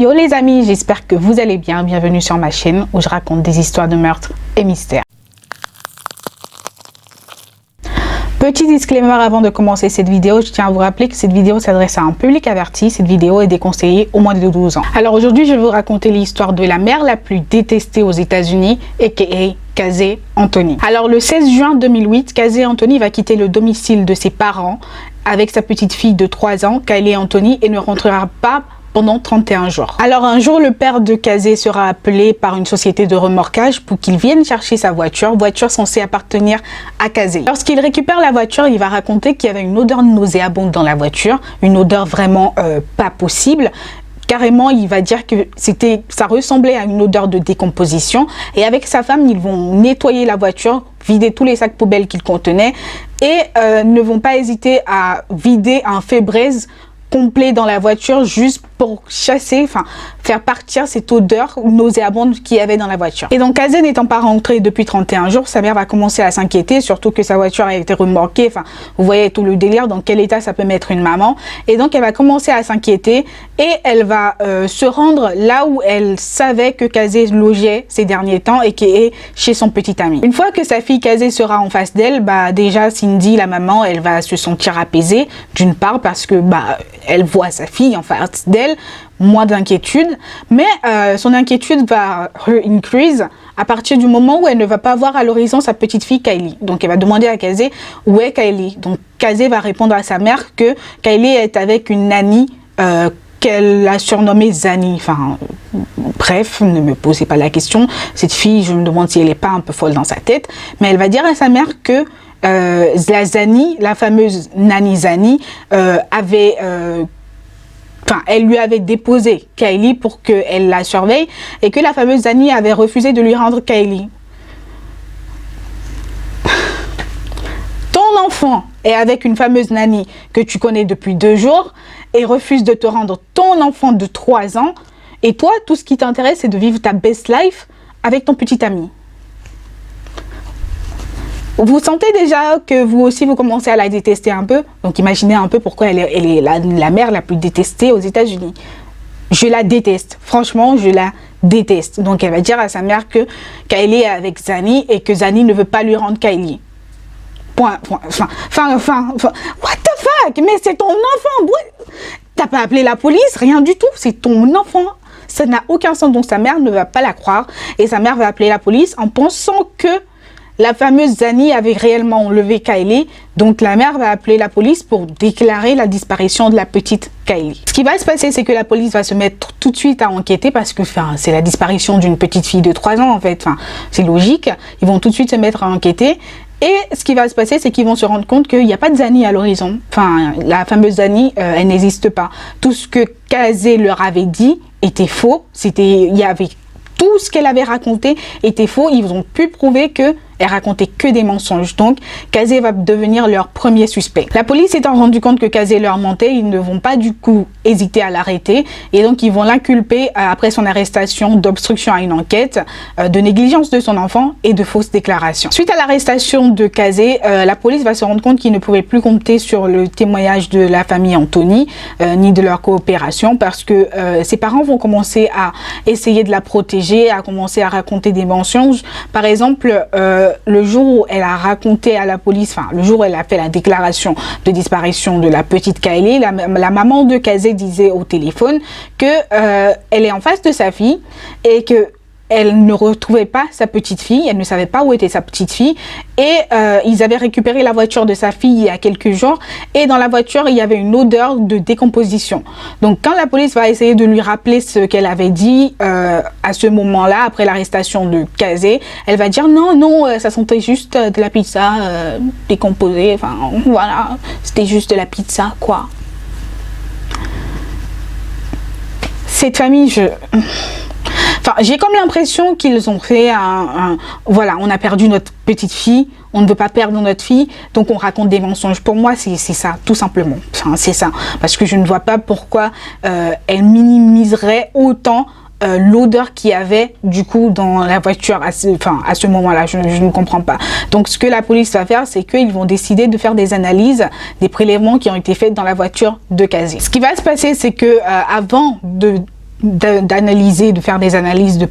Yo les amis, j'espère que vous allez bien. Bienvenue sur ma chaîne où je raconte des histoires de meurtres et mystères. Petit disclaimer avant de commencer cette vidéo, je tiens à vous rappeler que cette vidéo s'adresse à un public averti. Cette vidéo est déconseillée aux moins de 12 ans. Alors aujourd'hui, je vais vous raconter l'histoire de la mère la plus détestée aux États-Unis, aka Casey Anthony. Alors le 16 juin 2008, Casey Anthony va quitter le domicile de ses parents avec sa petite fille de 3 ans, Kaylee Anthony, et ne rentrera pas pendant 31 jours. Alors un jour, le père de Casey sera appelé par une société de remorquage pour qu'il vienne chercher sa voiture censée appartenir à Casey. Lorsqu'il récupère la voiture, il va raconter qu'il y avait une odeur nauséabonde dans la voiture, une odeur vraiment pas possible. Carrément, il va dire que ça ressemblait à une odeur de décomposition. Et avec sa femme, ils vont nettoyer la voiture, vider tous les sacs poubelles qu'il contenait et ne vont pas hésiter à vider un Febreze complet dans la voiture juste pour chasser, faire partir cette odeur nauséabonde qu'il y avait dans la voiture. Et donc Casey n'étant pas rentré depuis 31 jours, sa mère va commencer à s'inquiéter, surtout que sa voiture a été remorquée. Vous voyez tout le délire, dans quel état ça peut mettre une maman. Et donc elle va commencer à s'inquiéter et elle va se rendre là où elle savait que Casey logeait ces derniers temps et qui est chez son petit ami. Une fois que sa fille Casey sera en face d'elle, déjà Cindy, la maman, elle va se sentir apaisée, d'une part parce que elle voit sa fille en face d'elle, moins d'inquiétude, mais son inquiétude va increase à partir du moment où elle ne va pas voir à l'horizon sa petite fille Kaylee. Donc elle va demander à Casey où est Kaylee. Donc Casey va répondre à sa mère que Kaylee est avec une nanny qu'elle a surnommée Zani. Bref, ne me posez pas la question. Cette fille, je me demande si elle n'est pas un peu folle dans sa tête, mais elle va dire à sa mère que la Zani, la fameuse nanny Zani, elle lui avait déposé Kaylee pour qu'elle la surveille et que la fameuse Zani avait refusé de lui rendre Kaylee. Ton enfant est avec une fameuse nanny que tu connais depuis 2 jours et refuse de te rendre ton enfant de 3 ans, et toi, tout ce qui t'intéresse, c'est de vivre ta best life avec ton petit ami. Vous sentez déjà que vous aussi, vous commencez à la détester un peu. Donc imaginez un peu pourquoi elle est la mère la plus détestée aux États-Unis. Je la déteste. Franchement, je la déteste. Donc elle va dire à sa mère que Kaylee est avec Zani et que Zani ne veut pas lui rendre Kaylee. What the fuck? Mais c'est ton enfant. T'as pas appelé la police? Rien du tout. C'est ton enfant. Ça n'a aucun sens. Donc sa mère ne va pas la croire. Et sa mère va appeler la police en pensant que la fameuse Zani avait réellement enlevé Kaylee. Donc la mère va appeler la police pour déclarer la disparition de la petite Kaylee. Ce qui va se passer, c'est que la police va se mettre tout de suite à enquêter parce que c'est la disparition d'une petite fille de 3 ans en fait. C'est logique. Ils vont tout de suite se mettre à enquêter. Et ce qui va se passer, c'est qu'ils vont se rendre compte qu'il n'y a pas de Zani à l'horizon. La fameuse Zani, elle n'existe pas. Tout ce que Casey leur avait dit était faux. Tout ce qu'elle avait raconté était faux. Ils ont pu prouver que elle racontait que des mensonges. Donc, Casey va devenir leur premier suspect. La police étant rendu compte que Casey leur mentait, ils ne vont pas du coup hésiter à l'arrêter. Et donc, ils vont l'inculper après son arrestation d'obstruction à une enquête, de négligence de son enfant et de fausses déclarations. Suite à l'arrestation de Casey, la police va se rendre compte qu'ils ne pouvaient plus compter sur le témoignage de la famille Anthony, ni de leur coopération, parce que ses parents vont commencer à essayer de la protéger, à commencer à raconter des mensonges. Par exemple, le jour où elle a raconté à la police, le jour où elle a fait la déclaration de disparition de la petite Kaylee, la maman de Casey disait au téléphone que elle est en face de sa fille et que elle ne retrouvait pas sa petite fille, elle ne savait pas où était sa petite fille et ils avaient récupéré la voiture de sa fille il y a quelques jours et dans la voiture il y avait une odeur de décomposition. Donc quand la police va essayer de lui rappeler ce qu'elle avait dit à ce moment-là, après l'arrestation de Casey, elle va dire non, ça sentait juste de la pizza décomposée, voilà, c'était juste de la pizza quoi. Cette famille, j'ai comme l'impression qu'ils ont fait voilà, on a perdu notre petite fille, on ne veut pas perdre notre fille, donc on raconte des mensonges. Pour moi, c'est ça, tout simplement. C'est ça. Parce que je ne vois pas pourquoi elle minimiserait autant l'odeur qu'il y avait du coup dans la voiture à ce moment-là. Je ne comprends pas. Donc ce que la police va faire, c'est qu'ils vont décider de faire des analyses des prélèvements qui ont été faits dans la voiture de Casey. Ce qui va se passer, c'est que avant de d'analyser, de faire des analyses, de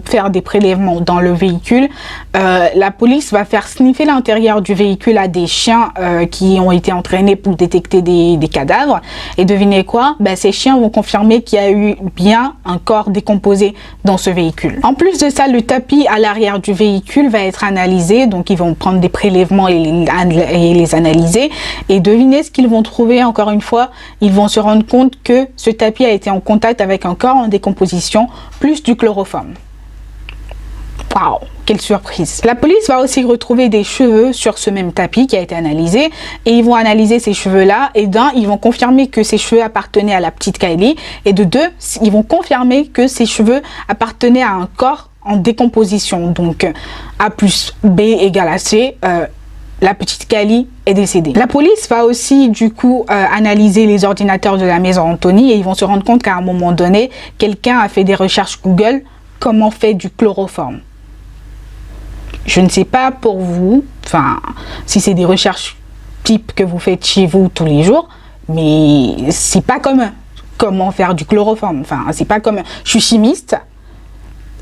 faire des prélèvements dans le véhicule, la police va faire sniffer l'intérieur du véhicule à des chiens qui ont été entraînés pour détecter des cadavres. Et devinez quoi? Ces chiens vont confirmer qu'il y a eu bien un corps décomposé dans ce véhicule. En plus de ça, le tapis à l'arrière du véhicule va être analysé. Donc ils vont prendre des prélèvements et les analyser. Et devinez ce qu'ils vont trouver encore une fois. Ils vont se rendre compte que ce tapis a été en contact avec un corps en décomposition, plus du chloroforme. Waouh, quelle surprise! La police va aussi retrouver des cheveux sur ce même tapis qui a été analysé, et ils vont analyser ces cheveux-là, et d'un, ils vont confirmer que ces cheveux appartenaient à la petite Kylie, et de deux, ils vont confirmer que ces cheveux appartenaient à un corps en décomposition. Donc A plus B égale à C. La petite Kylie est décédée. La police va aussi du coup analyser les ordinateurs de la maison Anthony, et ils vont se rendre compte qu'à un moment donné, quelqu'un a fait des recherches Google, comment fait du chloroforme. Je ne sais pas pour vous, enfin, si c'est des recherches type que vous faites chez vous tous les jours, mais c'est pas commun. Comment faire du chloroforme, enfin, c'est pas commun. Je suis chimiste,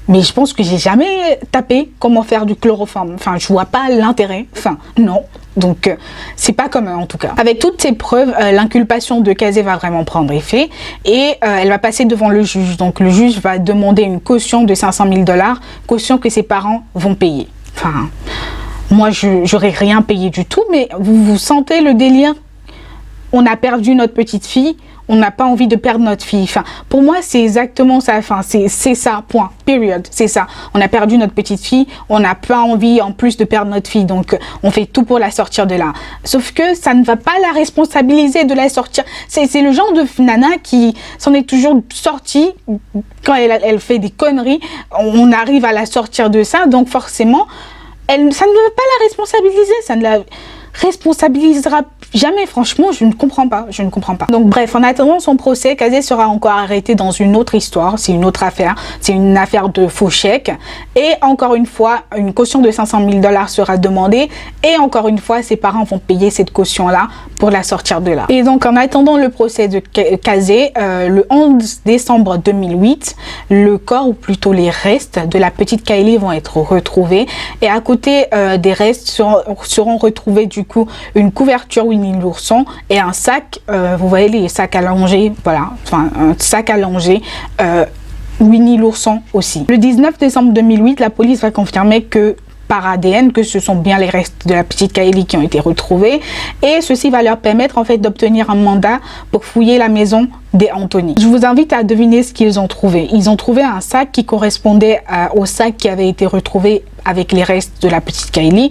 mais je pense que j'ai jamais tapé comment faire du chloroforme. Enfin, je vois pas l'intérêt. Enfin, non. Donc, c'est pas commun en tout cas. Avec toutes ces preuves, l'inculpation de Kazé va vraiment prendre effet et elle va passer devant le juge. Donc, le juge va demander une caution de 500 000 $, caution que ses parents vont payer. Enfin, moi, j'aurais rien payé du tout, mais vous sentez le délire? On a perdu notre petite fille. On n'a pas envie de perdre notre fille. Enfin, pour moi, c'est exactement ça. Enfin, c'est ça, point, period. C'est ça. On a perdu notre petite fille. On n'a pas envie, en plus, de perdre notre fille. Donc, on fait tout pour la sortir de là. Sauf que ça ne va pas la responsabiliser de la sortir. C'est le genre de nana qui s'en est toujours sortie. Quand elle fait des conneries, on arrive à la sortir de ça. Donc, forcément, ça ne veut pas la responsabiliser. Ça ne la responsabilisera jamais. Franchement, je ne comprends pas. Donc bref, en attendant son procès, Kazé sera encore arrêté dans une autre histoire. C'est une autre affaire. C'est une affaire de faux chèques. Et encore une fois, une caution de 500 000 $ sera demandée. Et encore une fois, ses parents vont payer cette caution-là pour la sortir de là. Et donc, en attendant le procès de Kazé, le 11 décembre 2008, le corps, ou plutôt les restes de la petite Kylie vont être retrouvés. Et à côté des restes seront retrouvés du coup une couverture Winnie l'ourson et un sac, vous voyez les sacs allongés, voilà, enfin un sac allongé Winnie l'ourson aussi. Le 19 décembre 2008, la police va confirmer que par ADN que ce sont bien les restes de la petite Kylie qui ont été retrouvés, et ceci va leur permettre en fait d'obtenir un mandat pour fouiller la maison des Anthony. Je vous invite à deviner ce qu'ils ont trouvé. Ils ont trouvé un sac qui correspondait au sac qui avait été retrouvé avec les restes de la petite Kylie.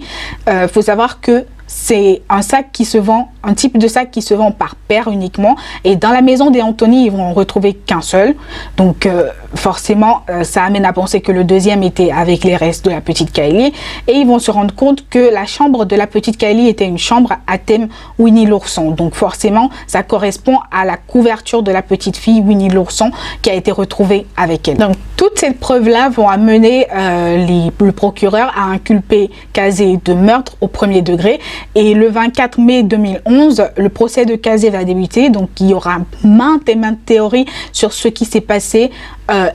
Faut savoir que c'est un sac qui se vend, un type de sac qui se vend par paire uniquement, et dans la maison des Anthony, ils vont en retrouver qu'un seul. Donc forcément, ça amène à penser que le deuxième était avec les restes de la petite Kylie, et ils vont se rendre compte que la chambre de la petite Kylie était une chambre à thème Winnie l'ourson. Donc forcément, ça correspond à la couverture de la petite fille Winnie l'ourson qui a été retrouvée avec elle. Donc toutes ces preuves-là vont amener le procureur à inculper Kazé de meurtre au premier degré. Et le 24 mai 2011, le procès de Kazé va débuter. Donc il y aura maintes et maintes théories sur ce qui s'est passé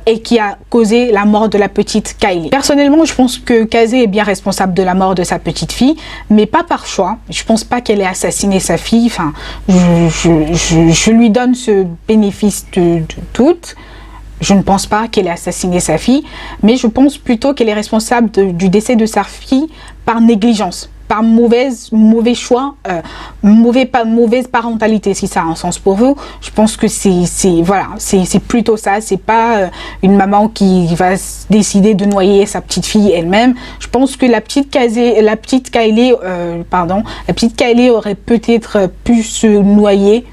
et qui a causé la mort de la petite Kylie. Personnellement, je pense que Kazé est bien responsable de la mort de sa petite fille, mais pas par choix. Je pense pas qu'elle ait assassiné sa fille. Enfin, je lui donne ce bénéfice de doute. Je ne pense pas qu'elle ait assassiné sa fille, mais je pense plutôt qu'elle est responsable du décès de sa fille par négligence, par mauvais choix, mauvaise parentalité, si ça a un sens pour vous. Je pense que c'est plutôt ça. C'est pas une maman qui va décider de noyer sa petite fille elle-même. Je pense que la petite Kylie aurait peut-être pu se noyer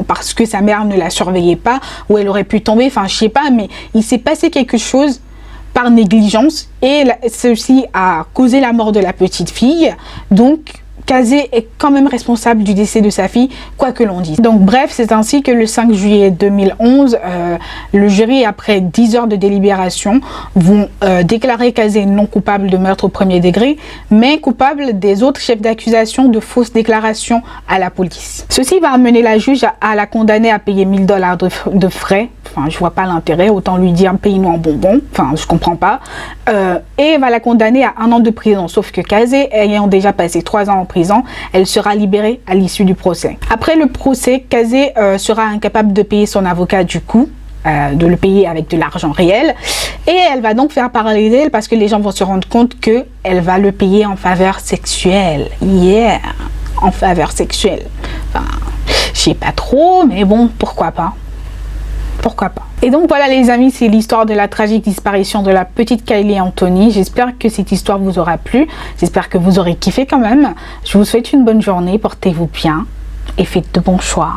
parce que sa mère ne la surveillait pas, ou elle aurait pu tomber, enfin je sais pas, mais il s'est passé quelque chose par négligence et ceci a causé la mort de la petite fille. Donc Kazé est quand même responsable du décès de sa fille, quoi que l'on dise. Donc bref, c'est ainsi que le 5 juillet 2011, le jury, après 10 heures de délibération, vont déclarer Kazé non coupable de meurtre au premier degré, mais coupable des autres chefs d'accusation de fausses déclarations à la police. Ceci va amener la juge à la condamner à payer 1000 $ de frais. Enfin, je vois pas l'intérêt, autant lui dire paye-nous en bonbons, enfin je comprends pas, et va la condamner à 1 an de prison, sauf que Kazé ayant déjà passé 3 ans en prison, elle sera libérée à l'issue du procès. Après le procès, Kazé sera incapable de payer son avocat du coup, de le payer avec de l'argent réel, et elle va donc faire parler d'elle parce que les gens vont se rendre compte que elle va le payer en faveur sexuelle. Yeah, en faveur sexuelle. Enfin, je sais pas trop, mais bon, pourquoi pas. Pourquoi pas. Et donc voilà les amis, c'est l'histoire de la tragique disparition de la petite Kylie Anthony. J'espère que cette histoire vous aura plu. J'espère que vous aurez kiffé quand même. Je vous souhaite une bonne journée, portez-vous bien et faites de bons choix.